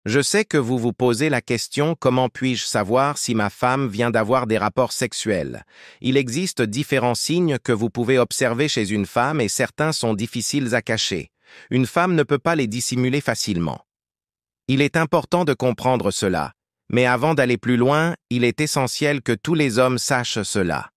Je sais que vous vous posez la question comment puis-je savoir si ma femme vient d'avoir des rapports sexuels. Il existe différents signes que vous pouvez observer chez une femme et certains sont difficiles à cacher. Une femme ne peut pas les dissimuler facilement. Il est important de comprendre cela, mais avant d'aller plus loin, il est essentiel que tous les hommes sachent cela.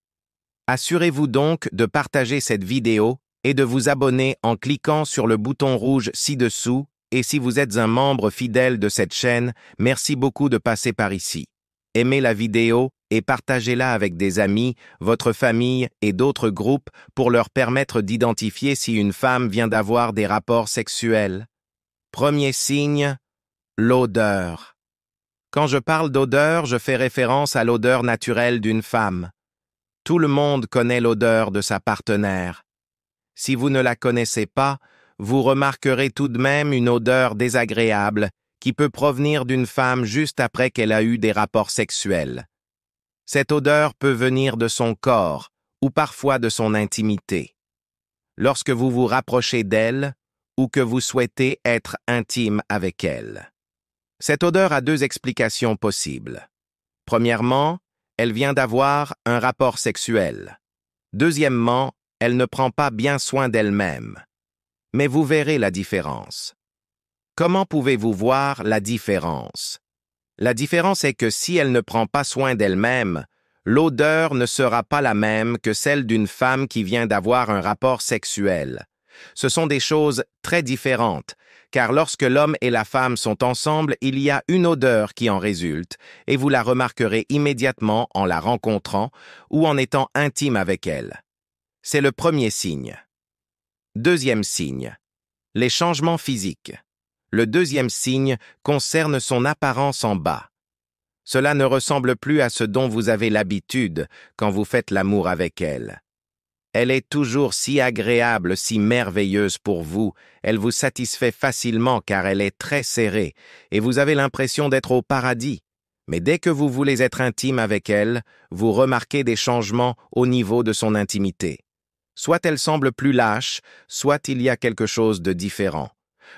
Assurez-vous donc de partager cette vidéo et de vous abonner en cliquant sur le bouton rouge ci-dessous. Et si vous êtes un membre fidèle de cette chaîne, merci beaucoup de passer par ici. Aimez la vidéo et partagez-la avec des amis, votre famille et d'autres groupes pour leur permettre d'identifier si une femme vient d'avoir des rapports sexuels. Premier signe, l'odeur. Quand je parle d'odeur, je fais référence à l'odeur naturelle d'une femme. Tout le monde connaît l'odeur de sa partenaire. Si vous ne la connaissez pas, vous remarquerez tout de même une odeur désagréable qui peut provenir d'une femme juste après qu'elle a eu des rapports sexuels. Cette odeur peut venir de son corps ou parfois de son intimité. Lorsque vous vous rapprochez d'elle ou que vous souhaitez être intime avec elle. Cette odeur a deux explications possibles. Premièrement, elle vient d'avoir un rapport sexuel. Deuxièmement, elle ne prend pas bien soin d'elle-même. Mais vous verrez la différence. Comment pouvez-vous voir la différence? La différence est que si elle ne prend pas soin d'elle-même, l'odeur ne sera pas la même que celle d'une femme qui vient d'avoir un rapport sexuel. Ce sont des choses très différentes, car lorsque l'homme et la femme sont ensemble, il y a une odeur qui en résulte, et vous la remarquerez immédiatement en la rencontrant ou en étant intime avec elle. C'est le premier signe. Deuxième signe, les changements physiques. Le deuxième signe concerne son apparence en bas. Cela ne ressemble plus à ce dont vous avez l'habitude quand vous faites l'amour avec elle. Elle est toujours si agréable, si merveilleuse pour vous, elle vous satisfait facilement car elle est très serrée et vous avez l'impression d'être au paradis. Mais dès que vous voulez être intime avec elle, vous remarquez des changements au niveau de son intimité. Soit elle semble plus lâche, soit il y a quelque chose de différent.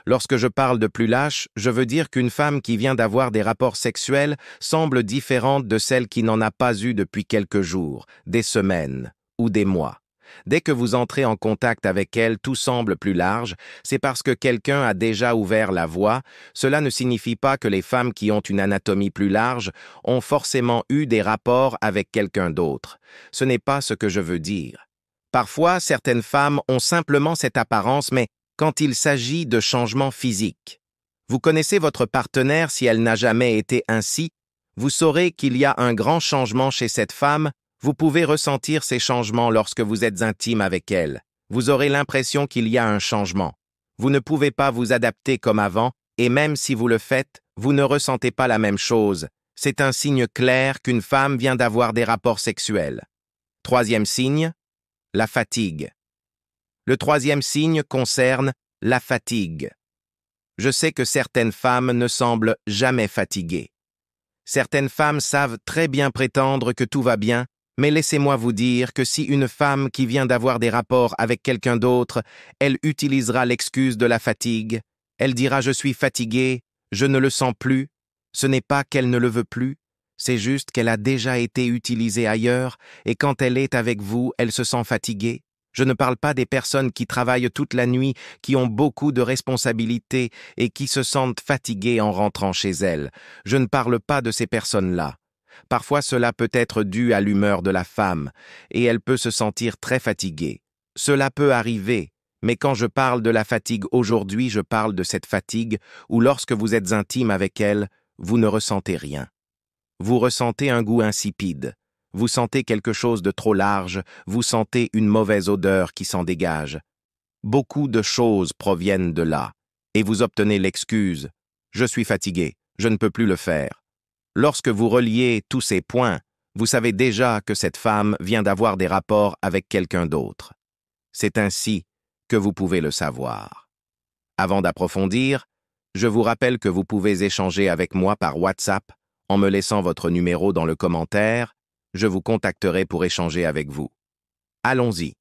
Lorsque je parle de plus lâche, je veux dire qu'une femme qui vient d'avoir des rapports sexuels semble différente de celle qui n'en a pas eu depuis quelques jours, des semaines ou des mois. Dès que vous entrez en contact avec elle, tout semble plus large, c'est parce que quelqu'un a déjà ouvert la voie. Cela ne signifie pas que les femmes qui ont une anatomie plus large ont forcément eu des rapports avec quelqu'un d'autre. Ce n'est pas ce que je veux dire. Parfois, certaines femmes ont simplement cette apparence, mais quand il s'agit de changements physiques. Vous connaissez votre partenaire si elle n'a jamais été ainsi, vous saurez qu'il y a un grand changement chez cette femme, vous pouvez ressentir ces changements lorsque vous êtes intime avec elle. Vous aurez l'impression qu'il y a un changement. Vous ne pouvez pas vous adapter comme avant, et même si vous le faites, vous ne ressentez pas la même chose. C'est un signe clair qu'une femme vient d'avoir des rapports sexuels. Troisième signe, la fatigue. Le troisième signe concerne la fatigue. Je sais que certaines femmes ne semblent jamais fatiguées. Certaines femmes savent très bien prétendre que tout va bien, mais laissez-moi vous dire que si une femme qui vient d'avoir des rapports avec quelqu'un d'autre, elle utilisera l'excuse de la fatigue, elle dira « je suis fatiguée, je ne le sens plus », ce n'est pas qu'elle ne le veut plus, c'est juste qu'elle a déjà été utilisée ailleurs et quand elle est avec vous, elle se sent fatiguée. Je ne parle pas des personnes qui travaillent toute la nuit, qui ont beaucoup de responsabilités et qui se sentent fatiguées en rentrant chez elles. Je ne parle pas de ces personnes-là. Parfois cela peut être dû à l'humeur de la femme, et elle peut se sentir très fatiguée. Cela peut arriver, mais quand je parle de la fatigue aujourd'hui, je parle de cette fatigue où lorsque vous êtes intime avec elle, vous ne ressentez rien. Vous ressentez un goût insipide. Vous sentez quelque chose de trop large, vous sentez une mauvaise odeur qui s'en dégage. Beaucoup de choses proviennent de là, et vous obtenez l'excuse « je suis fatigué, je ne peux plus le faire ». Lorsque vous reliez tous ces points, vous savez déjà que cette femme vient d'avoir des rapports avec quelqu'un d'autre. C'est ainsi que vous pouvez le savoir. Avant d'approfondir, je vous rappelle que vous pouvez échanger avec moi par WhatsApp en me laissant votre numéro dans le commentaire. Je vous contacterai pour échanger avec vous. Allons-y.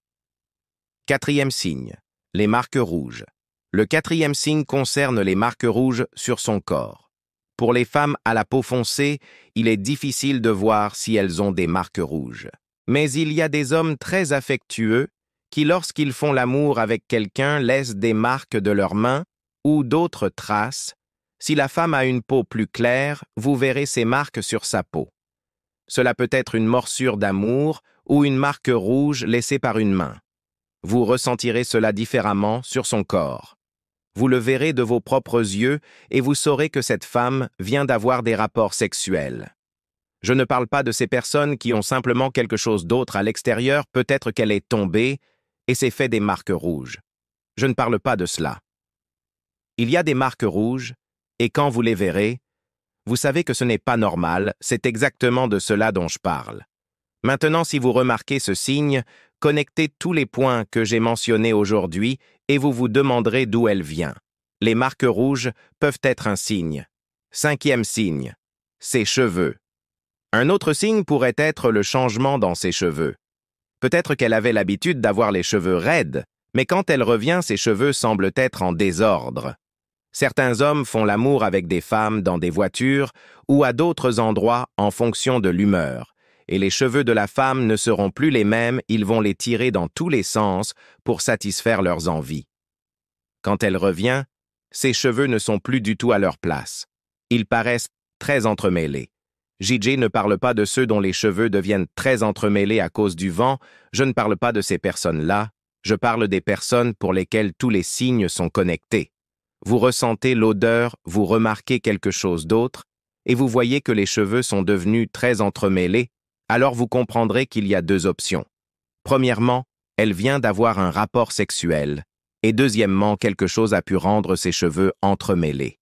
Quatrième signe, les marques rouges. Le quatrième signe concerne les marques rouges sur son corps. Pour les femmes à la peau foncée, il est difficile de voir si elles ont des marques rouges. Mais il y a des hommes très affectueux qui, lorsqu'ils font l'amour avec quelqu'un, laissent des marques de leurs mains ou d'autres traces. Si la femme a une peau plus claire, vous verrez ces marques sur sa peau. Cela peut être une morsure d'amour ou une marque rouge laissée par une main. Vous ressentirez cela différemment sur son corps. Vous le verrez de vos propres yeux et vous saurez que cette femme vient d'avoir des rapports sexuels. Je ne parle pas de ces personnes qui ont simplement quelque chose d'autre à l'extérieur, peut-être qu'elle est tombée et s'est fait des marques rouges. Je ne parle pas de cela. Il y a des marques rouges, et quand vous les verrez, vous savez que ce n'est pas normal, c'est exactement de cela dont je parle. Maintenant, si vous remarquez ce signe, connectez tous les points que j'ai mentionnés aujourd'hui et vous vous demanderez d'où elle vient. Les marques rouges peuvent être un signe. 5e signe, ses cheveux. Un autre signe pourrait être le changement dans ses cheveux. Peut-être qu'elle avait l'habitude d'avoir les cheveux raides, mais quand elle revient, ses cheveux semblent être en désordre. Certains hommes font l'amour avec des femmes dans des voitures ou à d'autres endroits en fonction de l'humeur, et les cheveux de la femme ne seront plus les mêmes, ils vont les tirer dans tous les sens pour satisfaire leurs envies. Quand elle revient, ses cheveux ne sont plus du tout à leur place. Ils paraissent très entremêlés. JJ ne parle pas de ceux dont les cheveux deviennent très entremêlés à cause du vent, je ne parle pas de ces personnes-là, je parle des personnes pour lesquelles tous les signes sont connectés. Vous ressentez l'odeur, vous remarquez quelque chose d'autre, et vous voyez que les cheveux sont devenus très entremêlés, alors vous comprendrez qu'il y a deux options. Premièrement, elle vient d'avoir un rapport sexuel, et deuxièmement, quelque chose a pu rendre ses cheveux entremêlés.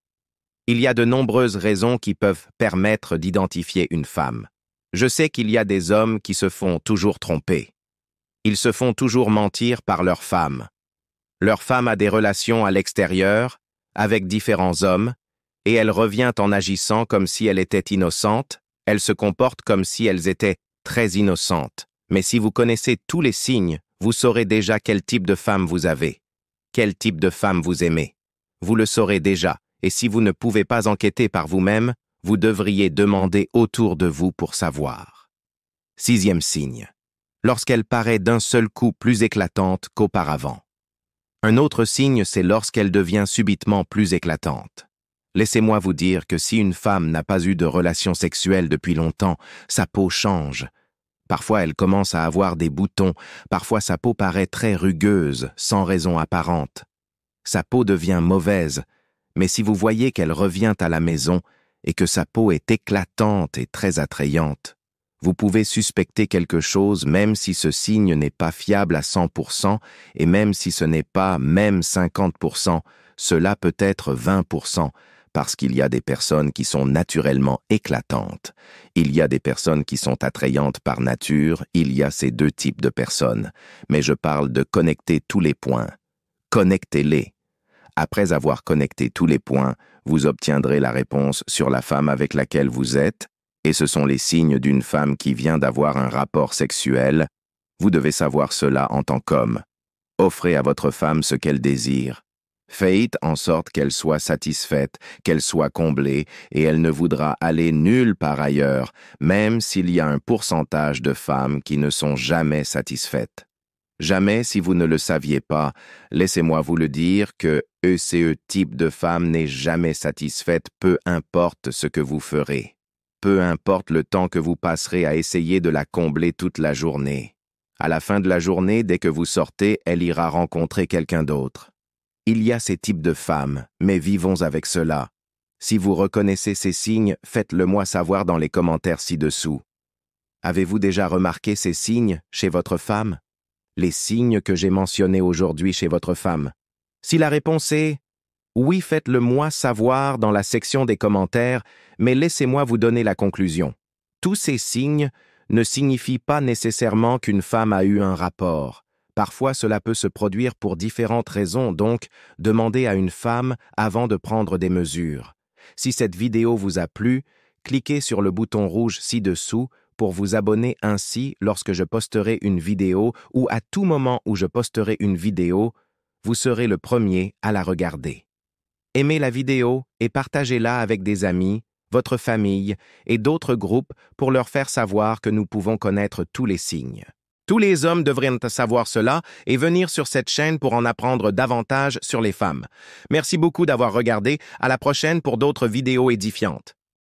Il y a de nombreuses raisons qui peuvent permettre d'identifier une femme. Je sais qu'il y a des hommes qui se font toujours tromper. Ils se font toujours mentir par leur femme. Leur femme a des relations à l'extérieur, avec différents hommes, et elle revient en agissant comme si elle était innocente, elle se comporte comme si elles étaient très innocentes. Mais si vous connaissez tous les signes, vous saurez déjà quel type de femme vous avez, quel type de femme vous aimez. Vous le saurez déjà, et si vous ne pouvez pas enquêter par vous-même, vous devriez demander autour de vous pour savoir. 6e signe. Lorsqu'elle paraît d'un seul coup plus éclatante qu'auparavant. Un autre signe, c'est lorsqu'elle devient subitement plus éclatante. Laissez-moi vous dire que si une femme n'a pas eu de relation sexuelle depuis longtemps, sa peau change. Parfois, elle commence à avoir des boutons, parfois sa peau paraît très rugueuse, sans raison apparente. Sa peau devient mauvaise, mais si vous voyez qu'elle revient à la maison et que sa peau est éclatante et très attrayante, vous pouvez suspecter quelque chose même si ce signe n'est pas fiable à 100% et même si ce n'est pas même 50%, cela peut être 20%, parce qu'il y a des personnes qui sont naturellement éclatantes. Il y a des personnes qui sont attrayantes par nature, il y a ces deux types de personnes. Mais je parle de connecter tous les points. Connectez-les. Après avoir connecté tous les points, vous obtiendrez la réponse sur la femme avec laquelle vous êtes, et ce sont les signes d'une femme qui vient d'avoir un rapport sexuel. Vous devez savoir cela en tant qu'homme. Offrez à votre femme ce qu'elle désire. Faites en sorte qu'elle soit satisfaite, qu'elle soit comblée, et elle ne voudra aller nulle part ailleurs, même s'il y a un pourcentage de femmes qui ne sont jamais satisfaites. Jamais, si vous ne le saviez pas, laissez-moi vous le dire, que ce type de femme n'est jamais satisfaite, peu importe ce que vous ferez. Peu importe le temps que vous passerez à essayer de la combler toute la journée. À la fin de la journée, dès que vous sortez, elle ira rencontrer quelqu'un d'autre. Il y a ces types de femmes, mais vivons avec cela. Si vous reconnaissez ces signes, faites-le-moi savoir dans les commentaires ci-dessous. Avez-vous déjà remarqué ces signes chez votre femme? Les signes que j'ai mentionnés aujourd'hui chez votre femme? Si la réponse est oui, faites-le-moi savoir dans la section des commentaires, mais laissez-moi vous donner la conclusion. Tous ces signes ne signifient pas nécessairement qu'une femme a eu un rapport. Parfois, cela peut se produire pour différentes raisons, donc demandez à une femme avant de prendre des mesures. Si cette vidéo vous a plu, cliquez sur le bouton rouge ci-dessous pour vous abonner, ainsi lorsque je posterai une vidéo ou à tout moment où je posterai une vidéo, vous serez le premier à la regarder. Aimez la vidéo et partagez-la avec des amis, votre famille et d'autres groupes pour leur faire savoir que nous pouvons connaître tous les signes. Tous les hommes devraient savoir cela et venir sur cette chaîne pour en apprendre davantage sur les femmes. Merci beaucoup d'avoir regardé. À la prochaine pour d'autres vidéos édifiantes.